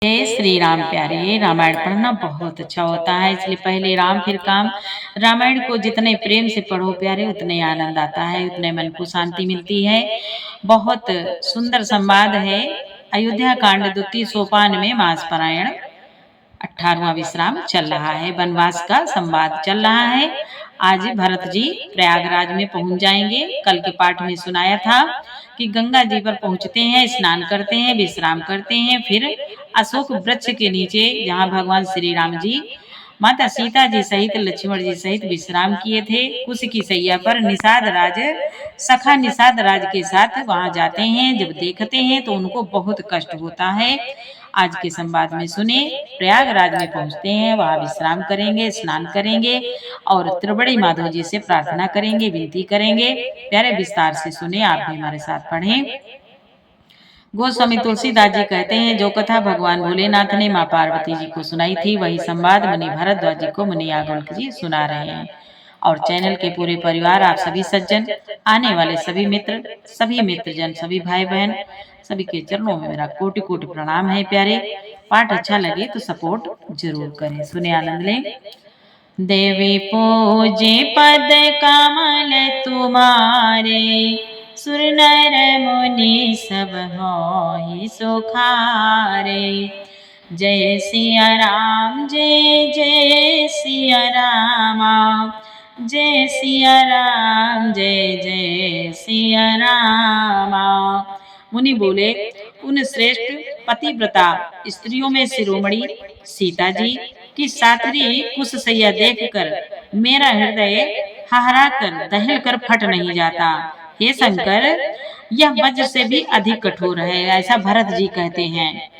हे श्री राम प्यारे, रामायण पढ़ना बहुत अच्छा होता है। इसलिए पहले राम फिर काम। रामायण को जितने प्रेम से पढ़ो प्यारे, उतने आनंद आता है, उतने मन को शांति मिलती है। बहुत सुंदर संवाद है। अयोध्या कांड द्वितीय सोपान में मास पारायण 18वां विश्राम चल रहा है। वनवास का संवाद चल रहा है। आज भरत जी प्रयागराज में पहुंच जाएंगे। कल के पाठ में सुनाया था कि गंगा जी पर पहुंचते हैं, स्नान करते हैं, विश्राम करते हैं। फिर अशोक वृक्ष के नीचे, जहां भगवान श्री राम जी माता सीता जी सहित लक्ष्मण जी सहित विश्राम किए थे, कुश की सैया पर निषाद राज सखा निषाद राज के साथ वहां जाते हैं। जब देखते हैं तो उनको बहुत कष्ट होता है। आज के संवाद में सुने। प्रयागराज में पहुंचते हैं, वहां विश्राम करेंगे, स्नान करेंगे और त्रिबड़ी माधव जी से प्रार्थना करेंगे, विनती करेंगे। प्यारे विस्तार से सुने, आप भी हमारे साथ पढ़ें। गोस्वामी तुलसीदास जी कहते हैं, जो कथा भगवान भोलेनाथ ने माँ पार्वती जी को सुनाई थी, वही संवाद मुनि भरद्वाज जी को मुनि याज्ञवल्क्य जी सुना रहे हैं। और चैनल के पूरे परिवार, आप सभी सज्जन, आने वाले सभी मित्रजन, सभी भाई बहन, सभी के चरणों में मेरा कोटि कोटि प्रणाम है। प्यारे, पाठ अच्छा लगे तो सपोर्ट जरूर करें। सुने, आनंद लें। देवी पूजे पद कमल तुम्हारे, सुर नर मुनि सब होहि सुखारे। जय सिया राम, जय जय सिया रामा, जय सिया राम, जय जय सिया रामा। मुनि बोले, उन श्रेष्ठ पतिव्रता स्त्रियों में शिरोमणि सीता जी की साथरी कुशसैया देखकर मेरा हृदय हहरा कर दहल कर फट नहीं जाता। हे शंकर, यह वज्र से भी अधिक कठोर है, ऐसा भरत जी कहते हैं।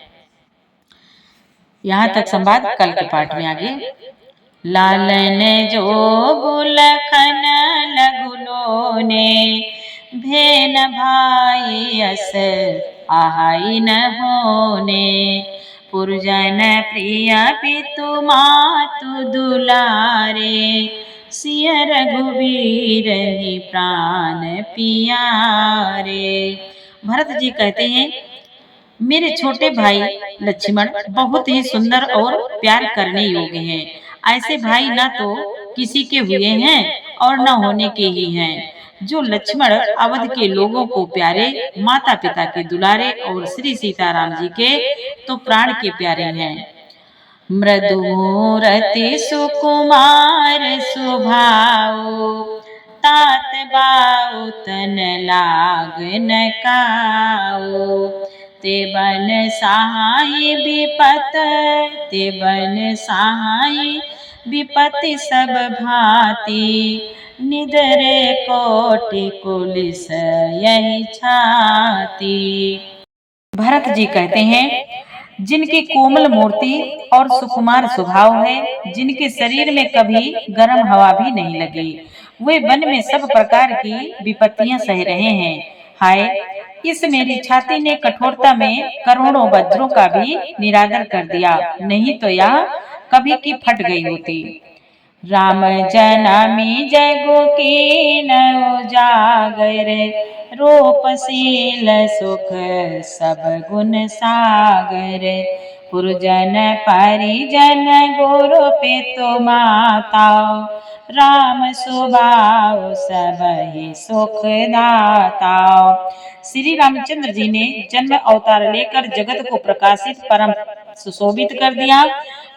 यहाँ तक संवाद। कल के पाठ में आगे। लालन जो गुलखन लगुलोने, भेन भाई अस आहाई न होने। पुरजन प्रिय पितु मातु दुलारे, सिय रघुवीर ही प्राण पियारे। भरत जी कहते हैं, मेरे छोटे भाई लक्ष्मण बहुत ही सुंदर और प्यार करने योग्य हैं। ऐसे भाई न तो किसी के हुए हैं और न होने के ही हैं। जो लक्ष्मण अवध के लोगों को प्यारे, माता पिता के दुलारे और श्री सीताराम जी के तो प्राण के प्यारे हैं। मृदु मूरति सुकुमार सुभाऊ, तात बाऊ तन लाग न काऊ। ते बन सहाय विपत, ते बन सहाय विपत्ति सब भांति। निदरे कोटि कुलिस यही छाती। भरत जी कहते हैं, जिनकी कोमल मूर्ति और सुकुमार स्वभाव है, जिनके शरीर में कभी गर्म हवा भी नहीं लगी, वे वन में सब प्रकार की विपत्तियां सह रहे हैं। हाय, इस मेरी छाती ने कठोरता में करोड़ों वज्रों का भी निरादर कर दिया, नहीं तो यह कभी की फट गई होती। राम जनमी जगु कीन उजागर, रूपशील सुख सब गुण सागर। पुरजन परिजन गुरु पितु माता, राम स्वभाव सब ही सुख दाता। श्री रामचंद्र जी ने जन्म अवतार लेकर जगत को प्रकाशित परम सुशोभित कर दिया।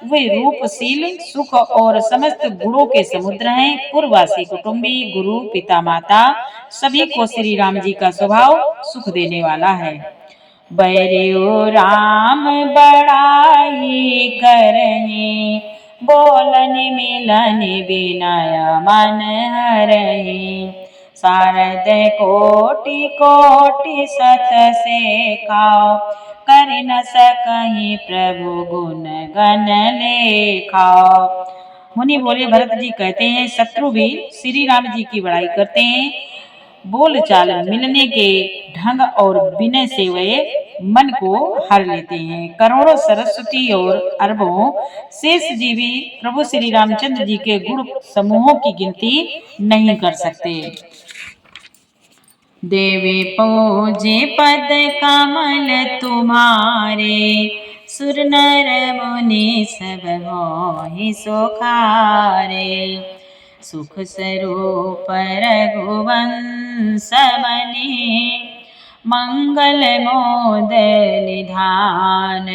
वे रूपशील, सुख और समस्त गुणों के समुद्र हैं। पूर्ववासी, कुटुंबी, गुरु, पिता, माता सभी को श्री राम जी का स्वभाव सुख देने वाला है। बैरियो राम बड़ाई करहि, बोलन मिलन विनय मन हरहि। शारद कोटि कोटि सत सेखाओ, कर न सकहि प्रभु गुण गण लेखाओ। मुनि बोले, भरत जी कहते हैं, शत्रु भी श्री राम जी की बड़ाई करते हैं। बोल चाल, मिलने के ढंग और विनय से वे मन को हर लेते हैं। करोड़ों सरस्वती और अरबों शेष जीवी प्रभु श्री रामचंद्र जी के गुण समूहों की गिनती नहीं कर सकते। देवी पूजे पद कमल तुम्हारे, सुर नर मुनि सब मोहि सोखारे। सुख स्वरूप रघुवंश मनि मंगल मोद निधान।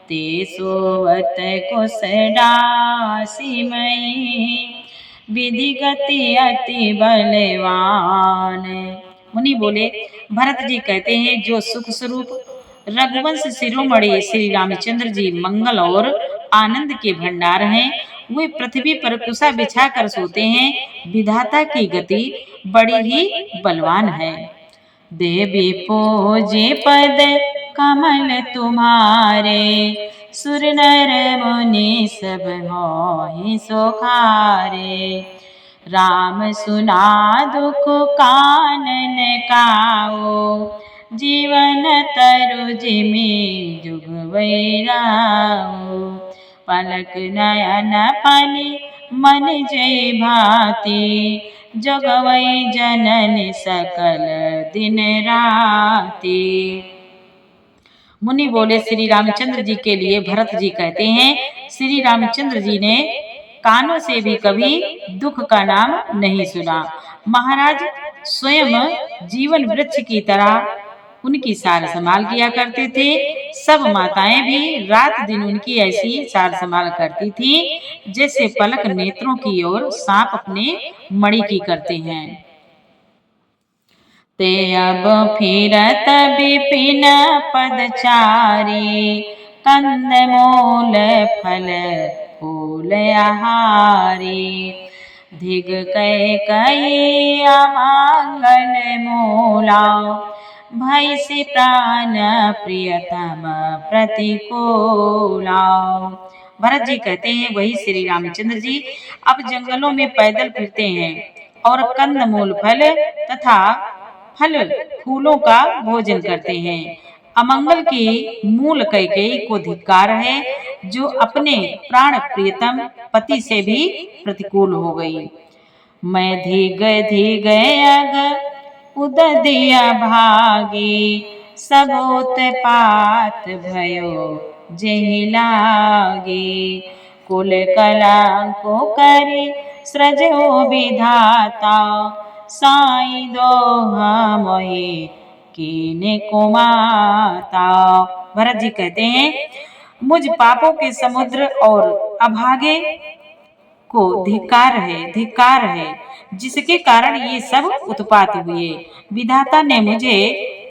ते सोवत कुशडासी मई विधि गति अति बलवान। मुनि बोले, भरत जी कहते हैं, जो सुख स्वरूप रघुवंश शिरोमणि श्री रामचंद्र जी मंगल और आनंद के भंडार हैं, वे पृथ्वी पर कुशा बिछाकर सोते हैं। विधाता की गति बड़ी ही बलवान है। देवी पूजे पद कमल तुम्हारे, सुर नर मुनि सब मोहि सोखारे। राम सुना दुख कानन काओ, जीवन तरु जिमि जुग वैराओ। पलक नयन फनि मन जय भांति, जगवै जनन सकल दिन राति। मुनि बोले, श्री रामचंद्र जी के लिए भरत जी कहते हैं, श्री रामचंद्र जी ने कानों से भी कभी दुख का नाम नहीं सुना। महाराज स्वयं जीवन वृक्ष की तरह उनकी सार संभाल किया करते थे। सब माताएं भी रात दिन उनकी ऐसी सार संभाल करती थी, जैसे पलक नेत्रों की ओर सांप अपने मणि की करते हैं। ते अब फिरत विपिन पदचारी, कंद मूल फल फूल आहारी। धिग कई अमंगल मूला, भय से प्राण प्रियतम प्रतिकूला। भरत जी कहते हैं, वही श्री रामचंद्र जी अब जंगलों में पैदल फिरते हैं और कंद मूल फल तथा फल फूलों का भोजन करते हैं। अमंगल की मूल कैकेयी को धिक्कार है, जो अपने प्राण प्रियतम पति से भी प्रतिकूल हो गई। मैं धिग धिग अग उददिया भागी, सब उत्पात भयो जेहि लागी। कुल कलंको करि सृजो विधाता, साई दोहा मोहि कीन्हे कुमाता। भरत जी कहते हैं, मुझ पापों के समुद्र और अभागे को धिक्कार है, जिसके कारण ये सब उत्पात हुए। विधाता ने मुझे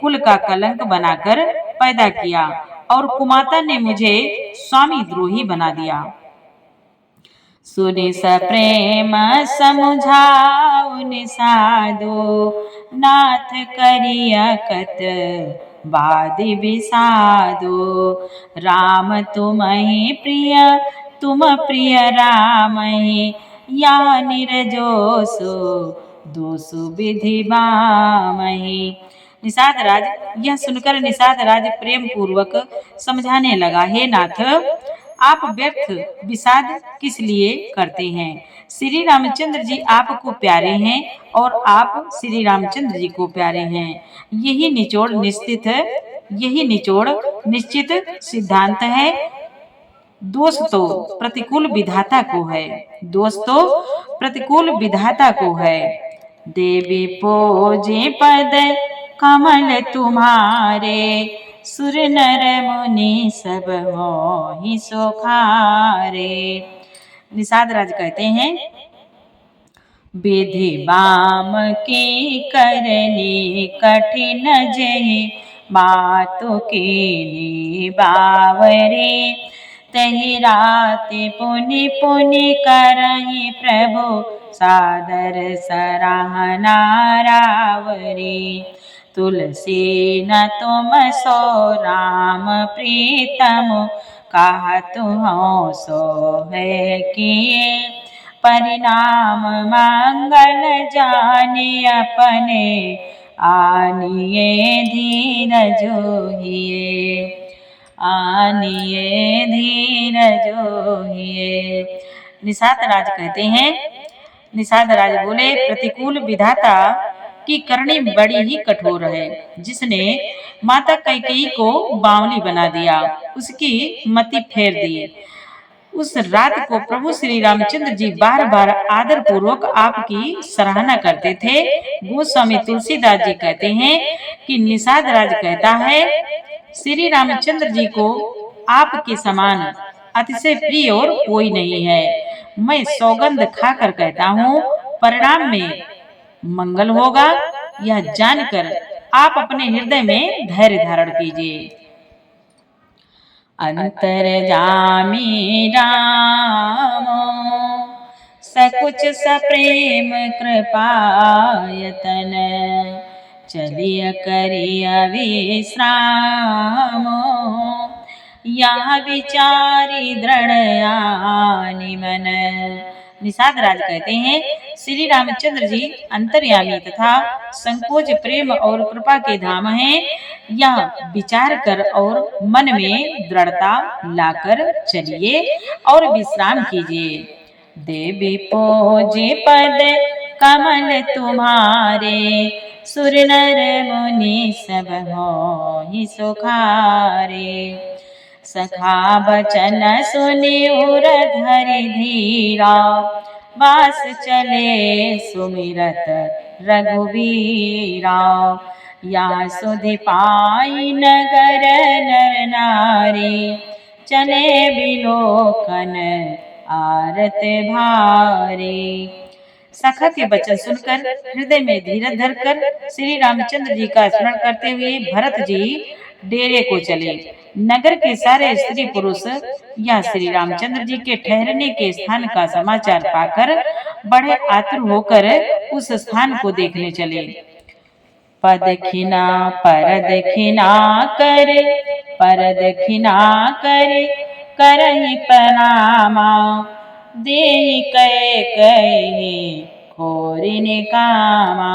कुल का कलंक बनाकर पैदा किया और कुमाता ने मुझे स्वामी द्रोही बना दिया। सुनि सप्रेम समुझाऊ निषादो, नाथ करिया कत बादि विषादो। राम तुम्हि प्रिय तुम प्रिय रामहि, या निर्जोषो दोषु विधि बामहि। निषाद राज यह सुनकर निषाद राज प्रेम पूर्वक समझाने लगा, हे नाथ, आप व्यर्थ विषाद किस लिए करते हैं? श्री रामचंद्र जी आपको प्यारे हैं और आप श्री रामचंद्र जी को प्यारे हैं। यही निचोड़ निश्चित सिद्धांत है। दोष तो प्रतिकूल विधाता को है, दोष तो प्रतिकूल विधाता को है। देवी पूजे पद कमल तुम्हारे, सुर नर मुनि सब मोहि सोखारे। निषाद राज कहते हैं, विधि बाम की करनी कठिन जहि, बातु कीन्ही बावरे। तहि राति पुनि पुनि करहि प्रभु, सादर सराहना रावरी। तुलसी न तुम सो राम प्रीतम, कहतु हूँ सो है किए। परिणाम मंगल जाने अपने, आनिए धीरज होइए, आनिए धीरज होइए। निषाद राज कहते हैं, निषाद राज बोले, प्रतिकूल विधाता कि करणी बड़ी ही कठोर है, जिसने माता कैकेयी को बावली बना दिया, उसकी मति फेर दी। उस रात को प्रभु श्री रामचंद्र जी बार बार आदर पूर्वक आपकी सराहना करते थे। गोस्वामी तुलसीदास जी कहते हैं कि निषाद राज कहता है, श्री रामचंद्र जी को आपके समान अतिशय प्रिय और कोई नहीं है। मैं सौगंध खाकर कहता हूँ, परिणाम में मंगल होगा, यह जानकर आप अपने हृदय में धैर्य धारण कीजिए। अंतर्जामी राम सकुच सप्रेम कृपायतन, चलिय करिय विश्राम, यहाँ विचारी दृढ़यानि मन। निषाद राज कहते हैं, श्री रामचंद्र जी अंतर्यामी तथा संकोच प्रेम और कृपा के धाम हैं। यह विचार कर और मन में दृढ़ता लाकर चलिए और विश्राम कीजिए। देवी पूजे पद कमल तुम्हारे, सुर नर मुनि सब होहि सुखारे। सखा बचन सुनि उर धरि धीरा, वास चले सुमिरत रघुवीरा। या सुधि पाई नगर नर नारी, चले बिलोकन आरत भारी। सखा के वचन सुनकर हृदय में धीरज धरकर श्री रामचंद्र जी का स्मरण करते हुए भरत जी डेरे को चले। नगर के सारे स्त्री पुरुष या श्री रामचंद्र जी के ठहरने के स्थान का समाचार पाकर बड़े आतुर होकर उस स्थान को देखने चले। पदखिना परदखिना कर, परदखिना कर करहि प्रणामा। देहि कहे कहे खोरिनि कामा,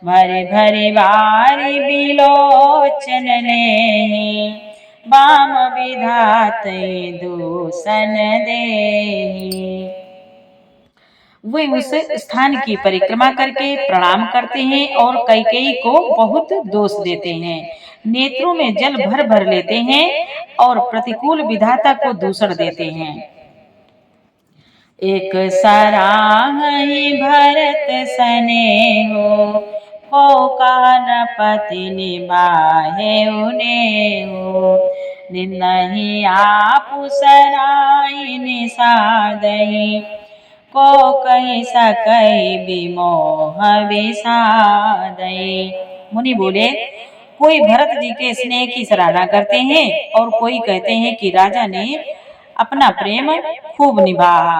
भरे भरे बारी बिलोचन नेहि। वाम विधाते दूषण देहि। वे उस स्थान की परिक्रमा करके प्रणाम करते हैं और कैकेयी को बहुत दोष देते हैं। नेत्रों में जल भर भर लेते हैं और प्रतिकूल विधाता को दूषण देते हैं। एक सराहि भरत सनेहो, पोकार पति निबाहे उनेहो। निन्दहि आपु सराहि निषादहि, को कहि सकहि विमोह विषादहि। मुनि बोले, कोई भरत जी के स्नेह की सराहना करते हैं और कोई कहते हैं कि राजा ने अपना प्रेम खूब निभाया।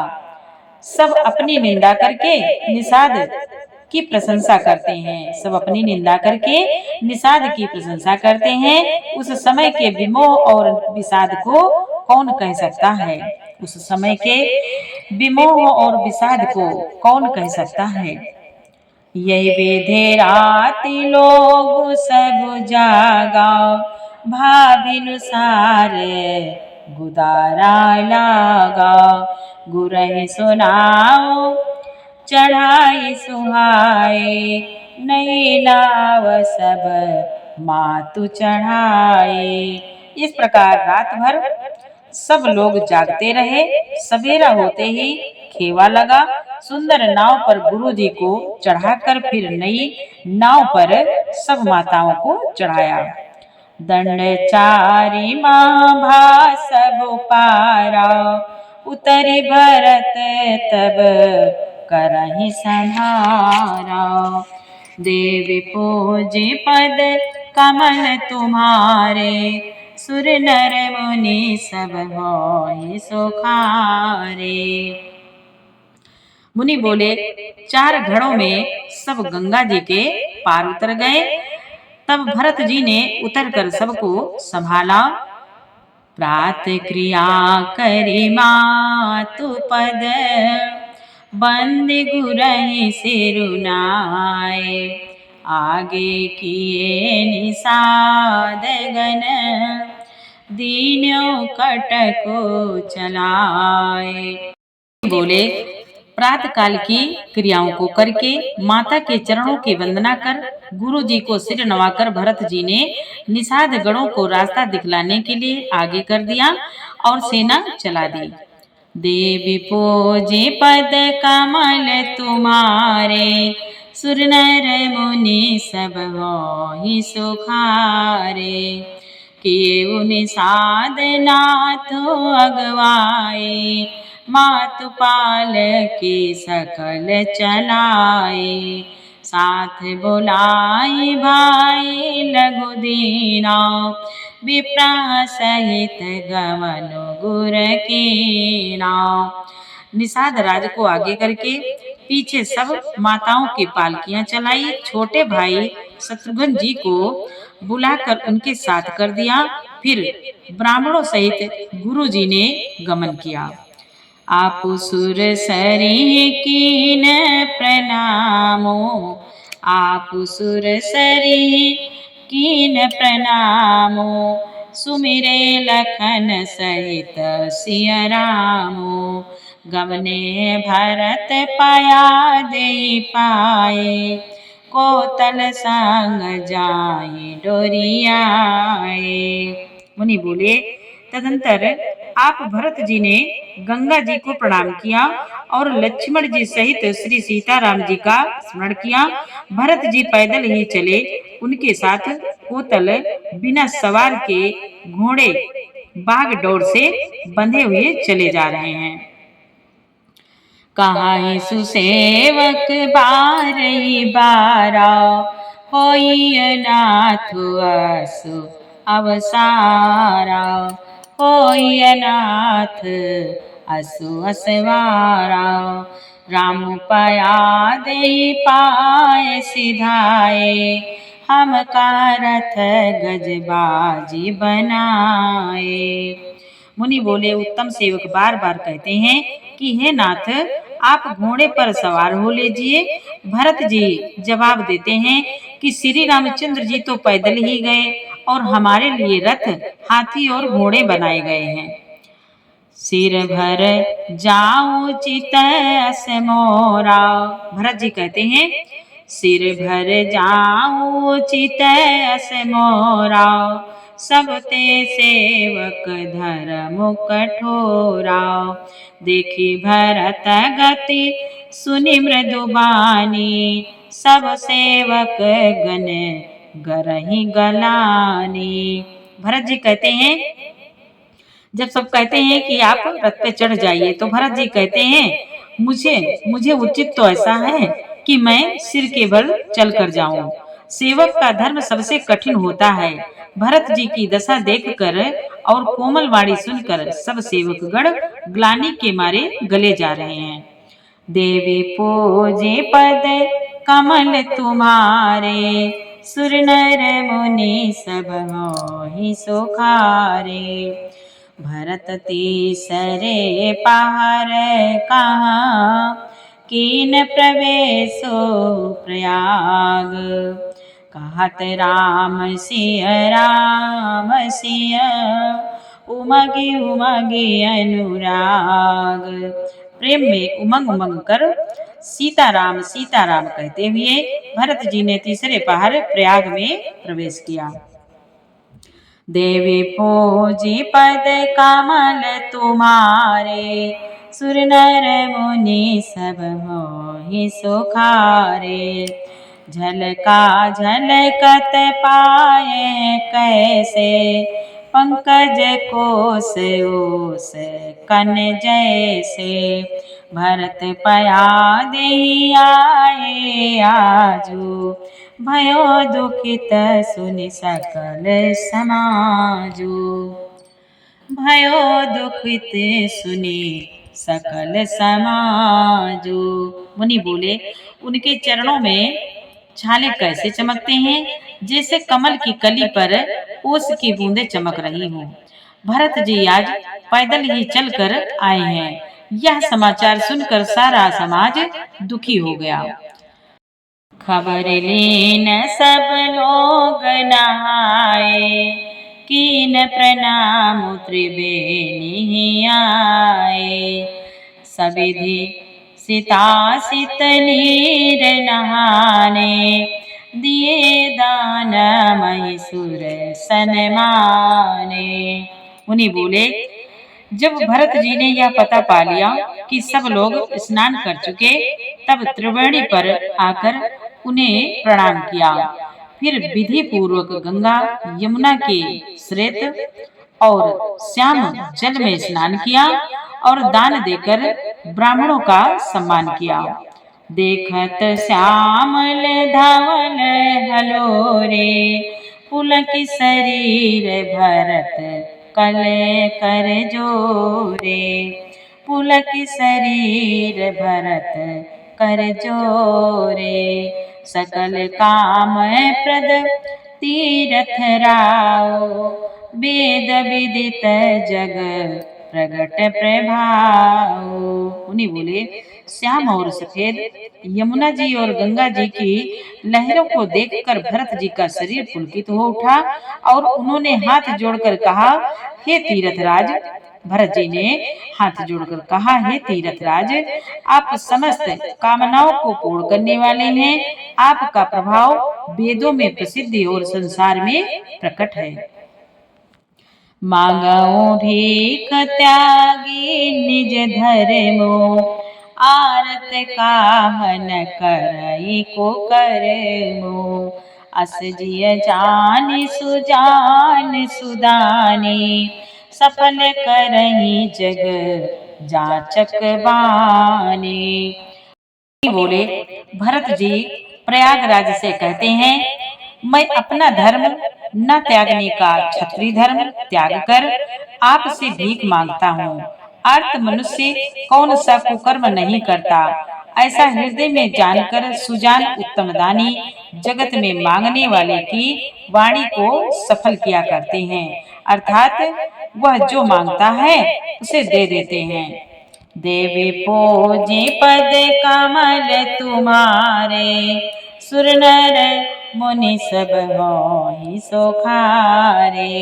सब अपनी निंदा करके निषाद की प्रशंसा करते हैं। सब अपनी निंदा करके निषाद की प्रशंसा करते हैं। उस समय के विमोह और विषाद को कौन कह सकता है? उस समय के विमोह और विषाद को कौन कह सकता है? यही विधि राति लोग सब जागा, भाभिनुसार गुदारा लागा। गुरहि सुनाओ चढ़ाई सुहाए, नहीं लाव सब मातु चढ़ाए। इस प्रकार रात भर सब लोग जागते रहे। सवेरा होते ही खेवा लगा। सुंदर नाव पर गुरु जी को चढ़ाकर फिर नई नाव पर सब माताओं को चढ़ाया। दंड चारी माँ सब पारा, उतरी भरत तब करहि संहारा। देवी पूजे पद कमल तुम्हारे, सुर नर मुनि सब होहि सुखारे। मुनि बोले, 4 घड़ों में सब गंगा जी के पार उतर गए। तब भरत जी ने उतरकर सबको संभाला। प्रात क्रिया करि मातु पद, बंदी गुरहि सिरुनाए। आगे किए निषाद गण, दीन्यो कटको चलाए। बोले, प्रातः काल की क्रियाओं को करके माता के चरणों की वंदना कर गुरु जी को सिर नवाकर भरत जी ने निषाद गणों को रास्ता दिखलाने के लिए आगे कर दिया और सेना चला दी। देवी पूजे पद कमल तुम्हारे, सुर नर मुनि सब होहि सुखारे। केउ निषाद नाथ अगवाए, मातु पाल के सकल चलाए। साथ बुलाई भाई लघु दीना, विप्रा सहित गमन गुर के नाम। निषाद राज को आगे करके पीछे सब माताओं की पालकियां चलाई। छोटे भाई शत्रुघ्न जी को बुलाकर उनके साथ कर दिया। फिर ब्राह्मणों सहित गुरु जी ने गमन किया। आप सुर सरी कीन प्रणामो, आप सुर सरी कीन प्रणामो। सुमिरे लखन सहित सिय रामो, गमने भरत पाया दे पाए। कोतल संग जाए डोरियाए। मुनि बोले, तदंतर आप भरत जी ने गंगा जी को प्रणाम किया और लक्ष्मण जी सहित श्री सीताराम जी का स्मरण किया। भरत जी पैदल ही चले, उनके साथ कोतल बिना सवार के घोड़े बाग डोर से बंधे हुए चले जा रहे हैं। कहाहि सुसेवक बारही बारा, होई नाथ असु अवसारा। होई नाथ असु असवारा, राम पाया दे पाए सिधाए। हम का रथ गजबाजी बनाए। मुनि बोले, उत्तम सेवक बार बार कहते हैं कि हे नाथ, आप घोड़े पर सवार हो लीजिए। भरत जी जवाब देते हैं कि श्री रामचंद्र जी तो पैदल ही गए और हमारे लिए रथ, हाथी और घोड़े बनाए गए हैं। सिर भर जाऊं चित अस मोरा। भरत जी कहते हैं, सिर भर जाऊं चित अस मोरा। सब ते सेवक धर्म कठोरा। देखी भरत गति सुनि मृदुबानी, सब सेवक गण गरहि गलानी। भरत जी कहते हैं, जब सब कहते हैं कि आप रथ पे चढ़ जाइए, तो भरत जी कहते हैं, मुझे उचित तो ऐसा है कि मैं सिर के बल चल कर जाऊं। सेवक का धर्म सबसे कठिन होता है। भरत जी की दशा देखकर और कोमल वाणी सुनकर सब सेवक गण ग्लानि के मारे गले जा रहे हैं। देवी पूजे पद कमल तुम्हारे, सुर नर मुनि सब होहि सुखारे। भरत तीसरे पहर कहाँ, कीन प्रवेशो प्रयाग। कहत राम सिय उमगी उमगी अनुराग। प्रेम में उमंग उमंग कर सीताराम सीताराम कहते हुए भरत जी ने तीसरे पहर प्रयाग में प्रवेश किया। देवी पूजी पद कमल तुम्हारे, सुर नर मुनि सब होहि सुखारे। झलका झलकत पाए कैसे, पंकज कोस ओस कन जैसे। भरत पया देहि आए आजू, भयो दुखित सुनि सकल समाजो। भयो दुखित सुनि सकल समाजो। मुनि बोले, उनके चरणों में छाले कैसे चमकते हैं, जैसे कमल की कली पर ओस की बूंदें चमक रही हों। भरत जी आज पैदल ही चलकर आए हैं। यह समाचार सुनकर सारा समाज दुखी हो गया। खबर लेन सब लोग नहाए, कीन प्रणाम त्रिवेणी आए। सीता सित नीर नहाने, दिए दान महिषुर सनमाने। मुनि बोले, जब भरत जी ने यह पता पा लिया कि सब लोग स्नान कर चुके, तब त्रिवेणी पर आकर उन्हें प्रणाम किया। फिर विधि पूर्वक गंगा यमुना के श्वेत और श्याम जल में स्नान किया और दान देकर ब्राह्मणों का सम्मान किया। देखत श्यामल धवल हलोरे, पुलक शरीर भरत कल कर जोरे, पुलक शरीर भरत कर जोरे। सकल काम प्रद तीरथ राव, वेद विदित जग प्रगट प्रभाव। उन्हीं बोले, श्याम और सफेद यमुना जी और गंगा जी की लहरों को देखकर भरत जी का शरीर पुलकित हो उठा और उन्होंने हाथ जोड़कर कहा, हे तीर्थराज। भरत जी ने हाथ जोड़कर कहा, हे तीर्थराज, आप समस्त कामनाओं को पूर्ण करने वाले हैं। आपका प्रभाव वेदों में प्रसिद्ध और संसार में प्रकट है। मांगो भीख त्यागी निज धर्मो, आरत काहन करई को करमो। अस जिय जान सुजान सुदानी, सफल करही जग जाचक बानी। बोले, भरत जी प्रयागराज से कहते हैं, मैं अपना धर्म न त्यागने का क्षत्रिय धर्म त्याग कर आपसे भीख मांगता हूँ। अर्थ मनुष्य कौन सा कुकर्म नहीं करता, ऐसा हृदय में जानकर सुजान उत्तम दानी जगत में मांगने वाले की वाणी को सफल किया करते हैं, अर्थात वह जो मांगता है उसे दे देते हैं। देवी पूजे पद कमल तुम्हारे, सुर नर मुनि सब मोहि सोखारे।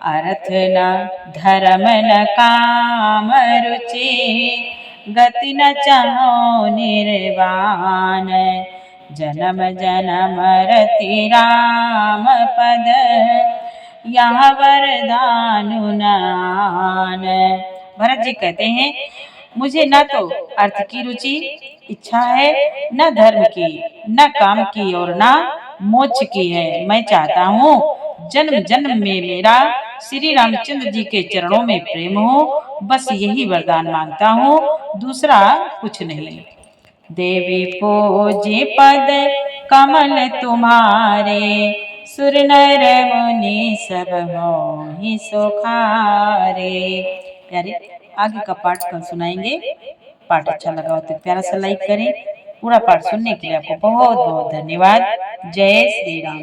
अर्थ न धर्म न काम रुचि, गति न चाहो निर्वाण। जन्म जन्म रति राम पद, यह वरदानु नान। भरत जी कहते हैं, मुझे न तो अर्थ की रुचि इच्छा है, न धर्म की, न काम की और न मोक्ष की है। मैं चाहता हूँ जन्म जन्म में मेरा श्री रामचंद्र जी के चरणों में प्रेम हो, बस यही वरदान मांगता हूँ, दूसरा कुछ नहीं। देवी पूजे पद कमल तुम्हारे, सुर नर मुनि सब मोहि सोखारे। प्यारे, आगे का पाठ कल सुनाएंगे। पाठ अच्छा लगा हो तो प्यारा सा लाइक करें। पूरा पाठ सुनने के लिए आपको बहुत बहुत धन्यवाद। जय श्री राम।